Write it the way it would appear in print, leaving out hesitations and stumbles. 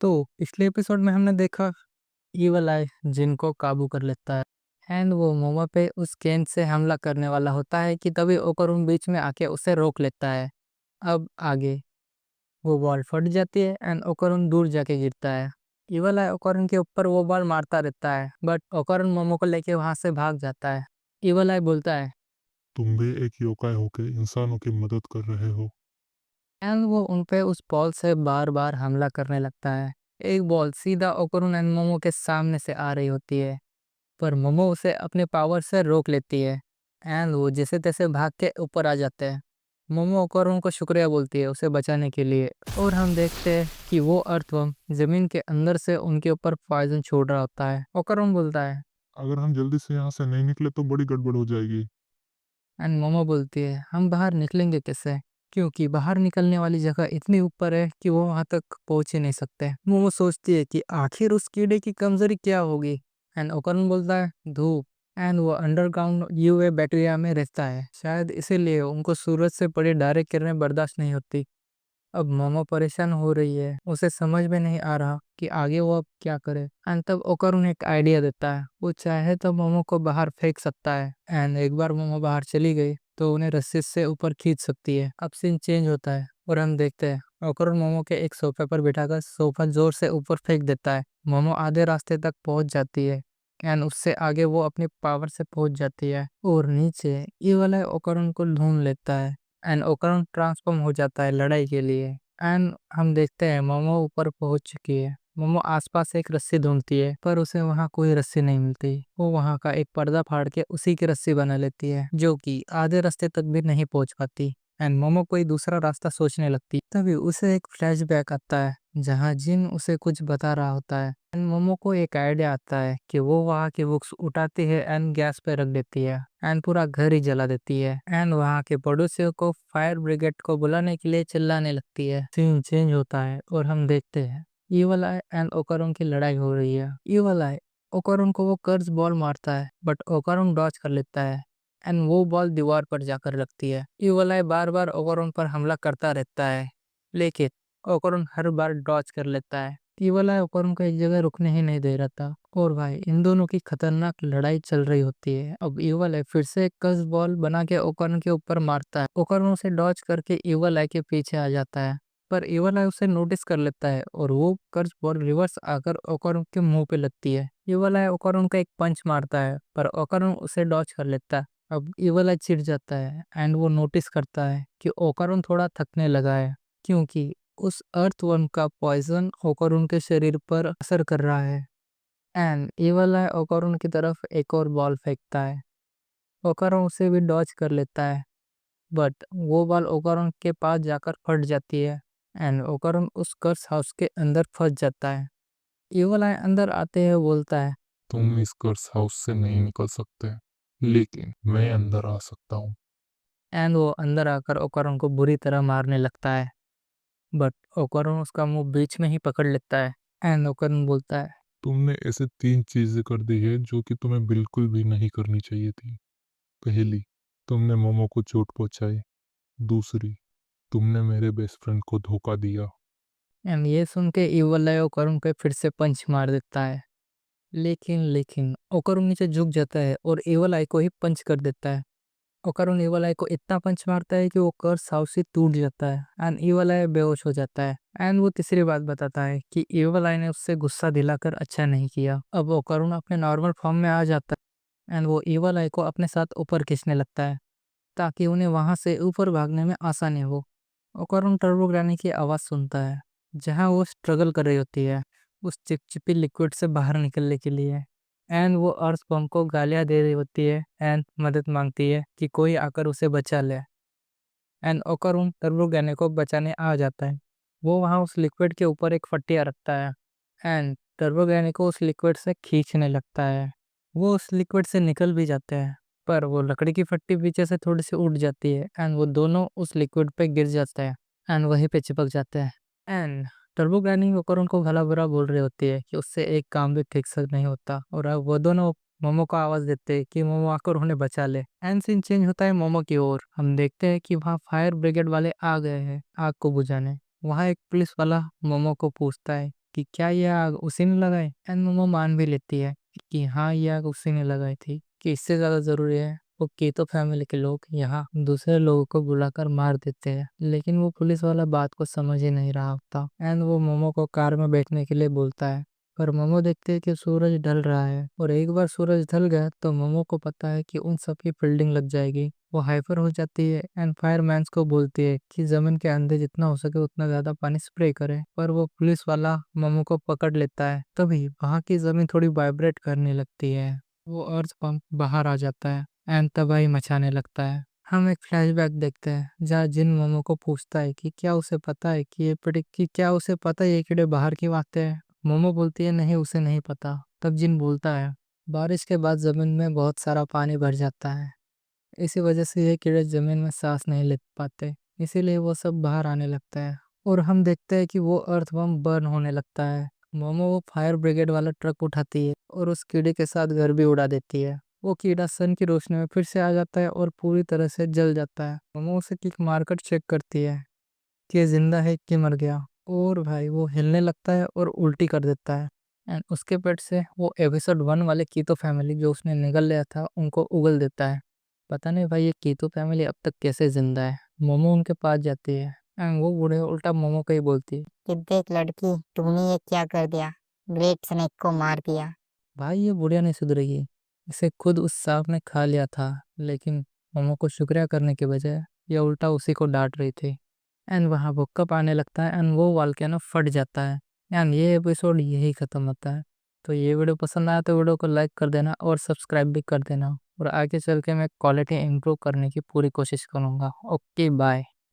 तो पिछले एपिसोड में हमने देखा ईवल आई जिनको काबू कर लेता है एंड वो मोमो पे उस गेंद से हमला करने वाला होता है कि तभी ओकरुन बीच में आके उसे रोक लेता है। अब आगे वो बॉल फट जाती है एंड ओकरुन दूर जाके गिरता है। ईवल आई ओकरुन के ऊपर वो बॉल मारता रहता है बट ओकरुन मोमो को लेके वहां से भाग जाता है। ईवल आई बोलता है तुम भी एक योकाई होके इंसानों की मदद कर रहे हो। एंड वो उन पे उस बॉल से बार बार हमला करने लगता है। एक बॉल सीधा ओकरुन एंड मोमो के सामने से आ रही होती है पर मोमो उसे अपने पावर से रोक लेती है एंड वो जैसे तैसे भाग के ऊपर आ जाते हैं। मोमो ओकरुन को शुक्रिया बोलती है उसे बचाने के लिए और हम देखते हैं कि वो अर्थवर्म जमीन के अंदर से उनके ऊपर पॉइजन छोड़ रहा होता है। ओकरुन बोलता है अगर हम जल्दी से यहाँ से नहीं निकले तो बड़ी गड़बड़ हो जाएगी। एंड मोमो बोलती है हम बाहर निकलेंगे कैसे, क्योंकि बाहर निकलने वाली जगह इतनी ऊपर है कि वो वहां तक पहुंच ही नहीं सकते। मोमो सोचती है कि आखिर उस कीड़े की कमजोरी क्या होगी एंड ओकरन बोलता है धूप एंड वो अंडरग्राउंड यूवी बैक्टीरिया में रहता है, शायद इसीलिए उनको सूरज से पड़ी डायरेक्ट किरणें बर्दाश्त नहीं होती। अब मोमो परेशान हो रही है, उसे समझ में नहीं आ रहा कि आगे वो अब क्या करे एंड तब ओकरुन एक आइडिया देता है। वो चाहे तो मोमो को बाहर फेंक सकता है एंड एक बार मोमो बाहर चली गई तो उन्हें रस्सी से ऊपर खींच सकती है। अब सीन चेंज होता है और हम देखते हैं ओकरुन मोमो के एक सोफे पर बिठाकर सोफा जोर से ऊपर फेंक देता है। मोमो आधे रास्ते तक पहुंच जाती है एंड उससे आगे वो अपनी पावर से पहुंच जाती है और नीचे ये वाला ओकरुन को ढूंढ लेता है एंड ओकरन ट्रांसफॉर्म हो जाता है लड़ाई के लिए। एंड हम देखते हैं मोमो ऊपर पहुंच चुकी है। मोमो आसपास एक रस्सी ढूंढती है पर उसे वहां कोई रस्सी नहीं मिलती। वो वहां का एक पर्दा फाड़ के उसी की रस्सी बना लेती है जो कि आधे रास्ते तक भी नहीं पहुंच पाती एंड मोमो कोई दूसरा रास्ता सोचने लगती। तभी उसे एक फ्लैशबैक आता है जहां जिन उसे कुछ बता रहा होता है एंड मोमो को एक आइडिया आता है कि वो वहाँ की बुक्स उठाती है एंड गैस पे रख देती है एंड पूरा घर ही जला देती है एंड वहाँ के पड़ोसियों को फायर ब्रिगेड को बुलाने के लिए चिल्लाने लगती है। सीन चेंज होता है और हम देखते हैं ईवल आई एंड ओकरुन की लड़ाई हो रही है। ईवल आई ओकरुन को वो कर्ज बॉल मारता है बट ओकरुन डॉज कर लेता है एंड वो बॉल दीवार पर जाकर लगती है। ईवल आई बार बार ओकरुन पर हमला करता रहता है लेकिन ओकरुन हर बार डॉज कर लेता है। ईवल आई ओकरुन को एक जगह रुकने ही नहीं दे रहा था और भाई इन दोनों की खतरनाक लड़ाई चल रही होती है। अब ईवल आई फिर से कर्ज बॉल बना के ओकरुन के ऊपर मारता है। ओकरुन उसे डॉज करके ईवल आई के पीछे आ जाता है पर ईवल आई उसे नोटिस कर लेता है और वो कर्ज बॉल रिवर्स आकर ओकरुन के मुंह पे लगती है। ईवल आई ओकरुन को एक पंच मारता है पर ओकरुन उसे डॉज कर लेता है। अब ईवल आई चिढ़ जाता है एंड वो नोटिस करता है कि ओकरुन थोड़ा थकने लगा है क्योंकि उस अर्थवर्म का पॉइजन ओकरुन के शरीर पर असर कर रहा है एंड इवल आई ओकरुन की तरफ एक और बॉल फेंकता है। ओकरुन उसे भी डॉज कर लेता है बट वो बॉल ओकरुन के पास जाकर फट जाती है एंड ओकरुन उस कर्स हाउस के अंदर फंस जाता है। इवल आई अंदर आते हुए बोलता है तुम इस कर्स हाउस से नहीं निकल सकते, लेकिन मैं अंदर आ सकता हूँ। एंड वो अंदर आकर ओकरुन को बुरी तरह मारने लगता है बट ओकरुन उसका मुंह बीच में ही पकड़ लेता है एंड ओकरुन बोलता है तुमने ऐसे 3 चीजें कर दी है जो कि तुम्हें बिल्कुल भी नहीं करनी चाहिए थी। पहली, तुमने मोमो को चोट पहुंचाई। दूसरी, तुमने मेरे बेस्ट फ्रेंड को धोखा दिया। एंड ये सुन के इवल आई ओकरुन को फिर से पंच मार देता है लेकिन ओकरुन नीचे झुक जाता है और एवल आई को ही पंच कर देता है। ओकरुन एवल आई को इतना पंच मारता है कि वो कर्स हाउस ही टूट जाता है एंड एवल आई बेहोश हो जाता है। एंड वो तीसरी बात बताता है कि एवल आई ने उससे गुस्सा दिलाकर अच्छा नहीं किया। अब ओकरुन अपने नॉर्मल फॉर्म में आ जाता है एंड वो एवल आई को अपने साथ ऊपर खींचने लगता है ताकि उन्हें वहां से ऊपर भागने में आसानी हो। ओकरुन टर्बो ग्रैनी की आवाज़ सुनता है जहां वो स्ट्रगल कर रही होती है उस चिपचिपी लिक्विड से बाहर निकलने के लिए एंड वो अर्थ बम को गालियां दे रही होती है एंड मदद मांगती है कि कोई आकर उसे बचा ले एंड ओकरुन टर्बो ग्रैनी को बचाने आ जाता है। वो वहां उस लिक्विड के ऊपर एक फटिया रखता है एंड टर्बो ग्रैनी को उस लिक्विड से खींचने लगता है। वो उस लिक्विड से निकल भी जाते हैं पर वो लकड़ी की फट्टी पीछे से थोड़ी सी उठ जाती है एंड वो दोनों उस लिक्विड पे गिर जाते हैं एंड वहीं पे चिपक जाते हैं एंड टर्बो ग्रैनी होकर उनको भला बुरा बोल रही होती है कि उससे एक काम भी ठीक से नहीं होता और अब वो दोनों मोमो को आवाज देते हैं कि मोमो आकर उन्हें बचा ले। एंड सीन चेंज होता है मोमो की ओर। हम देखते हैं कि वहाँ फायर ब्रिगेड वाले आ गए हैं आग को बुझाने। वहाँ एक पुलिस वाला मोमो को पूछता है कि क्या ये आग उसी ने लगाई। एंड मोमो मान भी लेती है कि हाँ ये आग उसी ने लगाई थी। कि इससे ज्यादा जरूरी है वो कीतो फैमिली के लोग यहाँ दूसरे लोगों को बुलाकर मार देते हैं, लेकिन वो पुलिस वाला बात को समझ ही नहीं रहा होता। एंड वो मोमो को कार में बैठने के लिए बोलता है, पर मोमो देखते है कि सूरज ढल रहा है, और एक बार सूरज ढल गया तो मोमो को पता है कि उन सबकी फील्डिंग लग जाएगी। वो हाइपर हो जाती है एंड फायरमैन्स को बोलती है कि जमीन के अंदर जितना हो सके उतना ज्यादा पानी स्प्रे करे, पर वो पुलिस वाला मोमो को पकड़ लेता है। तभी वहां की जमीन थोड़ी वाइब्रेट करने लगती है। वो अर्थ पंप बाहर आ जाता है एंड तबाही मचाने लगता है। हम एक फ्लैशबैक देखते हैं जहाँ जिन मोमो को पूछता है कि क्या उसे पता है कि क्या उसे पता है ये कीड़े बाहर क्यों आते हैं। मोमो बोलती है नहीं उसे नहीं पता। तब जिन बोलता है बारिश के बाद जमीन में बहुत सारा पानी भर जाता है, इसी वजह से ये कीड़े जमीन में सांस नहीं ले पाते, इसीलिए वो सब बाहर आने लगता है। और हम देखते हैं कि वो अर्थवर्म बर्न होने लगता है। मोमो वो फायर ब्रिगेड वाला ट्रक उठाती है और उस कीड़े के साथ घर भी उड़ा देती है। वो कीड़ा सन की रोशनी में फिर से आ जाता है और पूरी तरह से जल जाता है। मोमो उसे किक मारकर चेक करती है कि ये जिंदा है कि मर गया, और भाई वो हिलने लगता है और उल्टी कर देता है। एंड उसके पेट से वो एपिसोड 1 वाले कीतो फैमिली जो उसने निगल लिया था उनको उगल देता है। पता नहीं भाई ये कीतो फैमिली अब तक कैसे जिंदा है। मोमो उनके पास जाती है एंड वो बूढ़े उल्टा मोमो को ही बोलती है कि देख लड़की, तुमने ये क्या कर दिया, ग्रेट स्नेक को मार दिया। भाई ये बुढ़िया नहीं सुधरेगी, इसे खुद उस सांप ने खा लिया था। लेकिन मोमो को शुक्रिया करने के बजाय ये उल्टा उसी को डांट रही थी। एंड वहाँ भूकंप आने लगता है एंड वो वॉल्केनो फट जाता है। एंड ये एपिसोड यही खत्म होता है। तो ये वीडियो पसंद आया तो वीडियो को लाइक कर देना और सब्सक्राइब भी कर देना, और आगे चल के मैं क्वालिटी इम्प्रूव करने की पूरी कोशिश करूँगा। Okay bye.